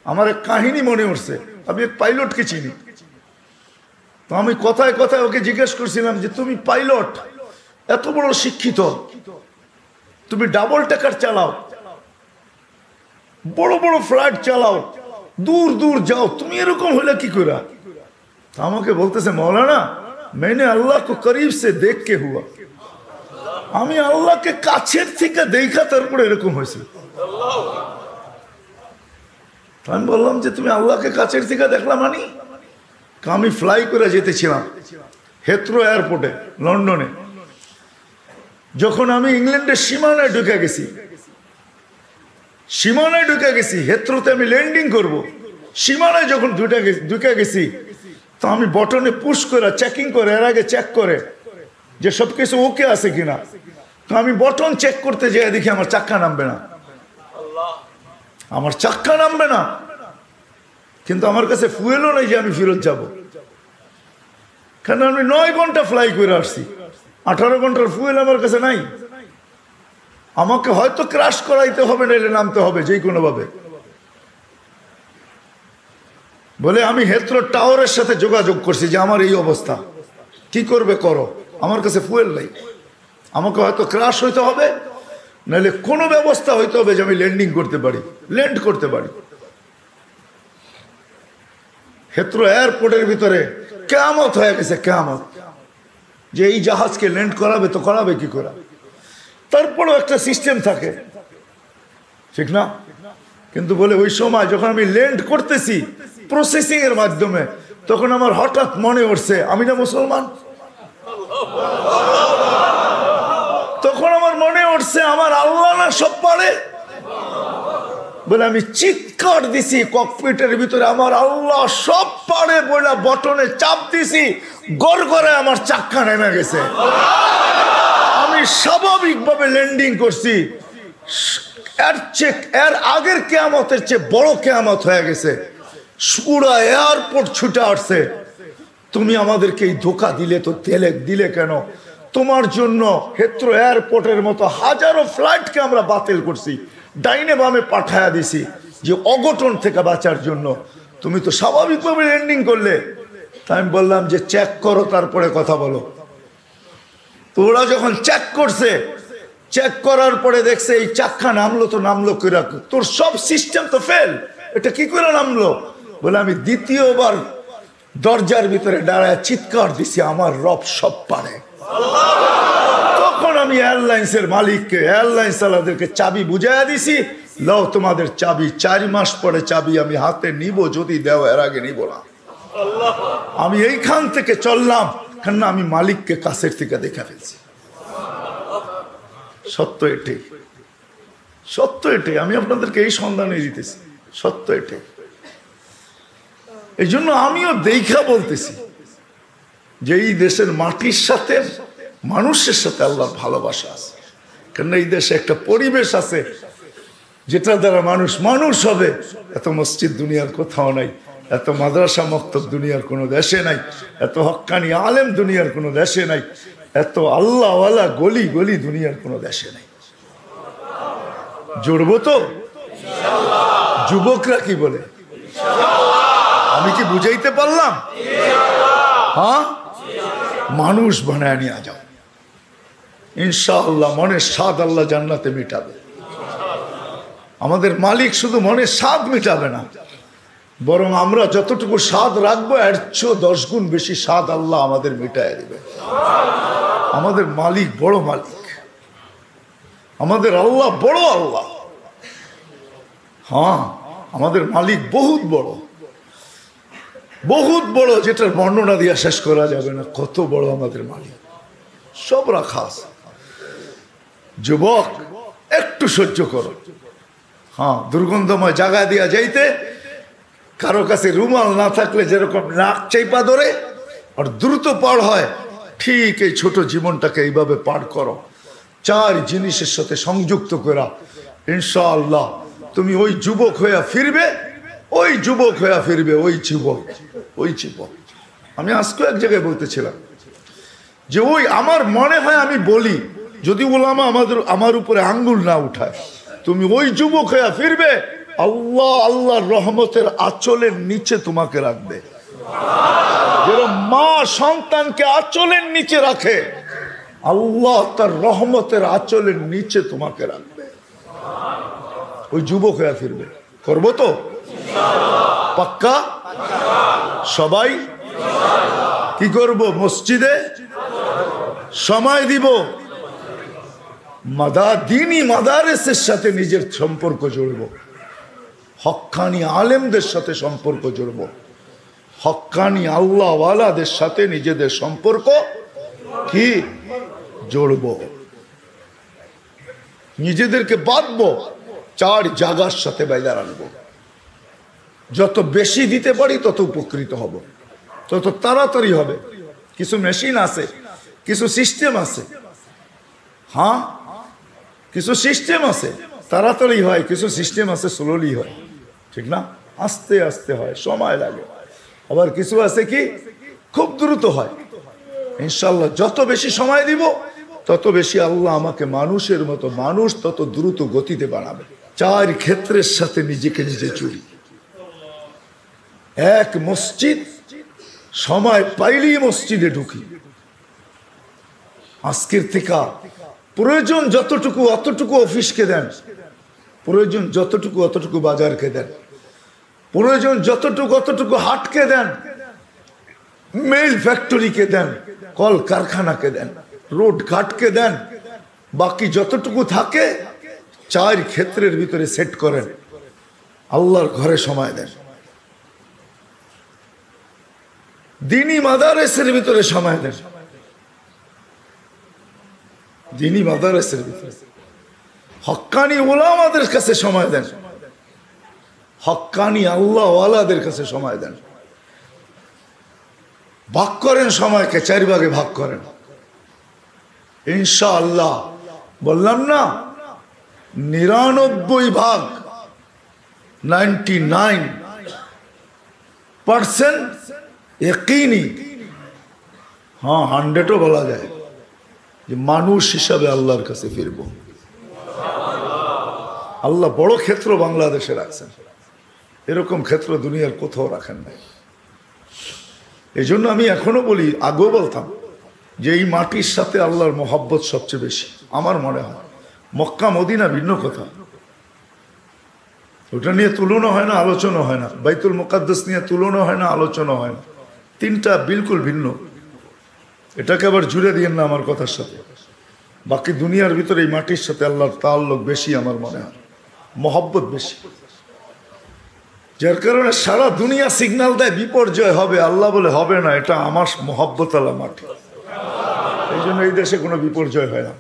আমার এক কাহিনী মনে উঠছে, আমি এক পাইলটকে চিনি। তো আমি কথায় কথায় ওকে জিজ্ঞেস করছিলাম যে তুমি পাইলট, এত বড় শিক্ষিত, তুমি ডাবল টেকার চালাও, বড় বড় ফ্লাইট চালাও, দূর দূর যাও, তুমি এরকম হলে কি করে? আমাকে বলতেছে মৌলানা मैंने अल्लाह को करीब से देख के हुआ, আমি আল্লাহকে কাছের থেকে দেখা তারপরে এরকম হয়েছে। আমি বললাম যে তুমি আল্লাহকে কাছের থেকে দেখলাম? মানি আমি ফ্লাই করে যেতেছিলাম হেথ্রো এয়ারপোর্টে লন্ডনে। যখন আমি ইংল্যান্ডের সীমানায় ঢুকে গেছি, হেথ্রোতে আমি ল্যান্ডিং করব, সীমানায় যখন ঢুকে গেছি, তো আমি বটনে পুশ করে চেকিং করে, এর আগে চেক করে যে সবকিছু ওকে আছে কিনা। তো আমি বটন চেক করতে যেয়ে দেখি আমার চাক্কা নামবে না, কিন্তু আমার কাছে ফুয়েলও নেই যে আমি ফেরত যাব, কারণ আমি 9 ঘন্টা ফ্লাই করে আসছি, 18 ঘন্টার ফুয়েল আমার কাছে নাই। আমাকে হয়তো ক্রাশ করাইতে হবে, নাইলে নামতে হবে যে কোনো ভাবে। বলে আমি হেথ্রো টাওয়ারের সাথে যোগাযোগ করছি যে আমার এই অবস্থা, কি করবে করো, আমার কাছে ফুয়েল নাই, আমাকে হয়তো ক্রাশ হইতে হবে, নাহলে কোনো ব্যবস্থা হইতে হবে যে আমি ল্যান্ড করতে পারি। হেথ্রো এয়ারপোর্টের ভিতরে কিয়ামত হয়ে গেছে, কিয়ামত, যে এই জাহাজকে ল্যান্ড করাবে, তো করাবে কি করে? তারপরেও একটা সিস্টেম থাকে, ঠিক না? কিন্তু বলে ওই সময় যখন আমি ল্যান্ড করতেছি প্রসেসিং এর মাধ্যমে, তখন আমার হঠাৎ মনে উঠছে আমি না মুসলমান। তখন আমার মনে উঠছে আমার আল্লাহ না সব পারে। বলে আমি চিৎকার দিছি ককপিটের ভিতরে, আমার আল্লাহ সব পারে বলে বটনে চাপ দিছি, গড়গড়ে আমার চাক্কা নেমে গেছে। আমি স্বাভাবিকভাবে ল্যান্ডিং করছি, এর আগের কিয়ামতের চেয়ে বড় কিয়ামত হয়ে গেছে। পুরা এয়ারপোর্ট ছুটে আসছে, তুমি আমাদেরকে এই ধোকা দিলে, তো দিলে কেন? তোমার জন্য হেথ্রো এয়ারপোর্টের মতো হাজারো ফ্লাইটকে আমরা বাতিল করছি, ডাইনে বামে পাঠায়া দিছি যে অঘটন থেকে বাঁচার জন্য। তুমি তো স্বাভাবিকভাবে ল্যান্ডিং করলে। তাই আমি বললাম যে চেক করো, তারপরে কথা বলো। তো ওরা যখন চেক করছে, চেক করার পরে দেখছে এই চাক্কা নামলো, তো নামলো করে, তোর সব সিস্টেম তো ফেল, এটা কি করে নামলো? বলে আমি দ্বিতীয়বার দরজার ভিতরে দাঁড়ায় চিৎকার দিছি আমার রব সব পারে। তখন আমি এয়ারলাইন্সের মালিককে, এয়ারলাইন্স চালাদেরকে চাবি বুঝাইয়া দিছি, লও তোমাদের চাবি, 4 মাস পরে চাবি আমি হাতে নিব, যদি দেও, এর আগে নিব না। আমি এইখান থেকে চললাম, কেননা আমি মালিককে কাছের থেকে দেখা ফেলছি। সত্য এটাই, আমি আপনাদেরকে এই সন্ধানে দিতেছি, সত্য এটাই। এই জন্য আমিও দেখা বলতেছি যে এই দেশের মাটির সাথে, মানুষের সাথে আল্লাহর ভালোবাসা আছে। কেননা এই দেশে একটা পরিবেশ আছে যেটা দ্বারা মানুষ হবে। এত মসজিদ দুনিয়ার কোথাও নাই, এত মাদ্রাসা মক্তব দুনিয়ার কোনো দেশে নাই, এত হক্কানি আলেম দুনিয়ার কোনো দেশে নাই, এত আল্লাহওয়ালা গলি গলি দুনিয়ার কোনো দেশে নাই। জুড়বো তো? যুবকরা কি বলে? আমি কি বুঝাইতে পারলাম? হ্যাঁ, মানুষ বানায় নিয়ে যাও ইনশাআল্লাহ। মনের স্বাদ আল্লাহ জান্নাতে মিটাবে। আমাদের মালিক শুধু মনের স্বাদ মিটাবে না, বরং আমরা যতটুকু স্বাদ রাখবো এর চেয়ে 10 গুণ বেশি স্বাদ আল্লাহ আমাদের মিটায় দেবে। আমাদের মালিক বড় মালিক, আমাদের আল্লাহ বড় আল্লাহ। হ্যাঁ, আমাদের মালিক বহুত বড়, যেটার বর্ণনা দিয়ে শেষ করা যাবে না। কত বড় আমাদের মালিক, সব রাখা আছে। যুবক একটু সহ্য করো। হ্যাঁ, দুর্গন্ধময় জায়গা দিয়া যাইতে কারো কাছে রুমাল না থাকলে যেরকম নাক চাইপা ধরে আর দ্রুত পার হয়, ঠিক এই ছোট জীবনটাকে এইভাবে পার করো। 4 জিনিসের সাথে সংযুক্ত করা, ইনশাআল্লাহ তুমি ওই যুবক হইয়া ফিরবে, ওই যুবক। আমি আজকে এক জায়গায় বলতেছিলাম যে ওই আমার মনে হয়, আমি বলি যদি ওলামা আমার উপরে আঙ্গুল না উঠায়, তুমি ওই যুবক হইয়া ফিরবে আল্লাহ আল্লাহর রহমতের আঁচলের নিচে তোমাকে রাখবে। যেরকম মা সন্তানকে আঁচলের নিচে রাখে, আল্লাহ তার রহমতের আঁচলের নিচে তোমাকে রাখবে। ওই যুবক হয়ে ফিরবে। করবো তো পাক্কা? সবাই কি করব? মসজিদে সময় দিব, দিনী মাদারেসের সাথে নিজের সম্পর্ক জড়ব, হক্কানি আলেমদের সাথে সম্পর্ক জড়ব, হক্কানি আল্লাহওয়ালাদের সাথে নিজেদের সম্পর্ক কি জড়ব, নিজেদেরকে বাঁধবো, 4 জায়গার সাথে বাইদা রাখবো। যত বেশি দিতে পারি তত উপকৃত হব, তত তাড়াতাড়ি হবে। কিছু মেশিন আছে, কিছু সিস্টেম আছে, হ্যাঁ কিছু সিস্টেম আছে তাড়াতাড়ি হয়, কিছু সিস্টেম আছে স্লোলি হয়, ঠিক না? আস্তে আস্তে হয়, সময় লাগে। আবার কিছু আছে কি খুব দ্রুত হয়। ইনশাল্লাহ যত বেশি সময় দিব তত বেশি আল্লাহ আমাকে মানুষের মতো, মানুষ তত দ্রুত গতিতে বানাবে। 4 ক্ষেত্রের সাথে নিজেকে নিজে চুরি। এক, মসজিদ, সময় পাইলেই মসজিদে ঢুকি। আজকের থেকে প্রয়োজন যতটুকু অতটুকু অফিসকে দেন, প্রয়োজন যতটুকু অতটুকু বাজারকে দেন, প্রয়োজন যতটুকু অতটুকু হাটকে দেন, মেল ফ্যাক্টরিকে দেন, কল কারখানাকে দেন, রোড ঘাটকে দেন। বাকি যতটুকু থাকে 4 ক্ষেত্রের ভিতরে সেট করেন। আল্লাহর ঘরে সময় দেন, দিনী মাদারেসের ভিতরে সময় দেন, দিনী মাদারেসের ভিতরে হক্কানি ওলামাদের কাছে সময় দেন, হক্কানি আল্লাহওয়ালাদের কাছে সময় দেন। ভাগ করেন সময়কে, 4 ভাগে ভাগ করেন। ইনশাআল্লাহ বললাম না, 99 ভাগ 99% ইয়াকিনি, হ্যাঁ 100ও বলা যায় যে মানুষ হিসাবে আল্লাহর কাছে ফিরব। আল্লাহ বড় ক্ষেত্র বাংলাদেশে রাখছেন, এরকম ক্ষেত্র দুনিয়ার কোথাও রাখেন নাই। এই জন্য আমি এখনো বলি, আগেও বলতাম যে এই মাটির সাথে আল্লাহর মহব্বত সবচেয়ে বেশি আমার মনে হয়। মক্কা মদিনা ভিন্ন কথা, ওটা নিয়ে তুলনা হয় না, আলোচনা হয় না। বাইতুল মুকাদ্দাস নিয়ে তুলনা হয় না, আলোচনা হয় না। 3টা বিলকুল ভিন্ন। এটাকে আবার জুড়ে দিয়েন না আমার কথার সাথে। বাকি দুনিয়ার ভিতরে এই মাটির সাথে আল্লাহর তাআল্লুক বেশি আমার মনে হয়, মহব্বত বেশি। যার কারণে সারা দুনিয়া সিগন্যাল দেয় বিপর্যয় হবে, আল্লাহ বলে হবে না, এটা আমার মহব্বত আল্লাহ মাটি। এই জন্য এই দেশে কোনো বিপর্যয় হয় না।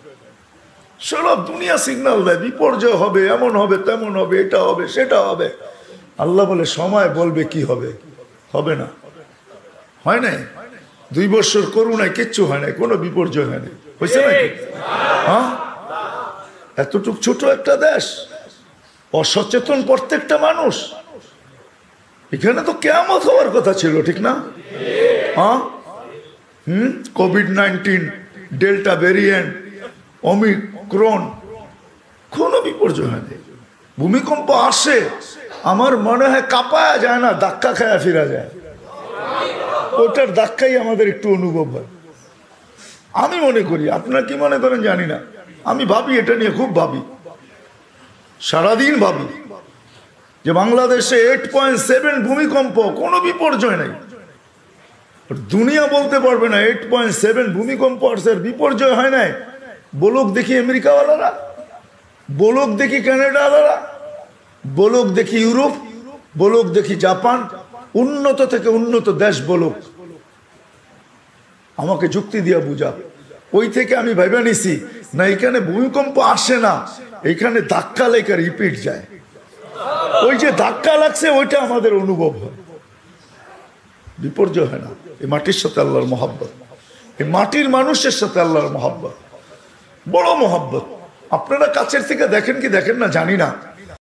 সারা দুনিয়া সিগন্যাল দেয় বিপর্যয় হবে, এমন হবে, তেমন হবে, এটা হবে, সেটা হবে। আল্লাহ বলে সময় বলবে কি হবে, হবে না। হয় নাই 2 বছর করুণায় কিচ্ছু হয় নাই, কোনো বিপর্যয় হয় নাই, হয়েছে নাকি? হ্যাঁ, এতটুক ছোট একটা দেশ, অসচেতন প্রত্যেকটা মানুষ। এখানে তো কিয়ামত হওয়ার কথা ছিল, ঠিক না? হ্যাঁ, কোভিড-19, ডেল্টা ভ্যারিয়েন্ট, ওমিক্রন, কোনো বিপর্যয় হয়নি। ভূমিকম্প আসে, আমার মনে হয় কাঁপায়া যায় না, ধাক্কা খায়া ফিরা যায়। ওটার ধাক্কাই আমাদের একটু অনুভব হয়, আমি মনে করি। আপনারা কি মনে করেন জানি না, আমি ভাবি, এটা নিয়ে খুব ভাবি, সারাদিন ভাবি যে বাংলাদেশে 8.7 ভূমিকম্প, কোনো বিপর্যয় নাই। দুনিয়া বলতে পারবে না 8.7 ভূমিকম্প আসছে, বিপর্যয় হয় নাই। বলুক দেখি আমেরিকাওয়ালারা, বলুক দেখি কানাডাওয়ালারা, বলুক দেখি ইউরোপ, বলুক দেখি জাপান, উন্নত থেকে উন্নত দেশ বলুক, আমাকে যুক্তি দিয়া বুঝা। ওই থেকে আমি ভাইবা নিছি না, এখানে ভূমিকম্প আসে না, এখানে ধাক্কা লেখা রিপিট যায়। ওই যে ধাক্কা লাগছে ওইটা আমাদের অনুভব হয়, বিপর্যয় হয় না। এই মাটির সাথে আল্লাহর মহব্বত, এই মাটির মানুষের সাথে আল্লাহর মহব্বত, বড় মহব্বত। আপনারা কাছের থেকে দেখেন কি দেখেন না জানি না,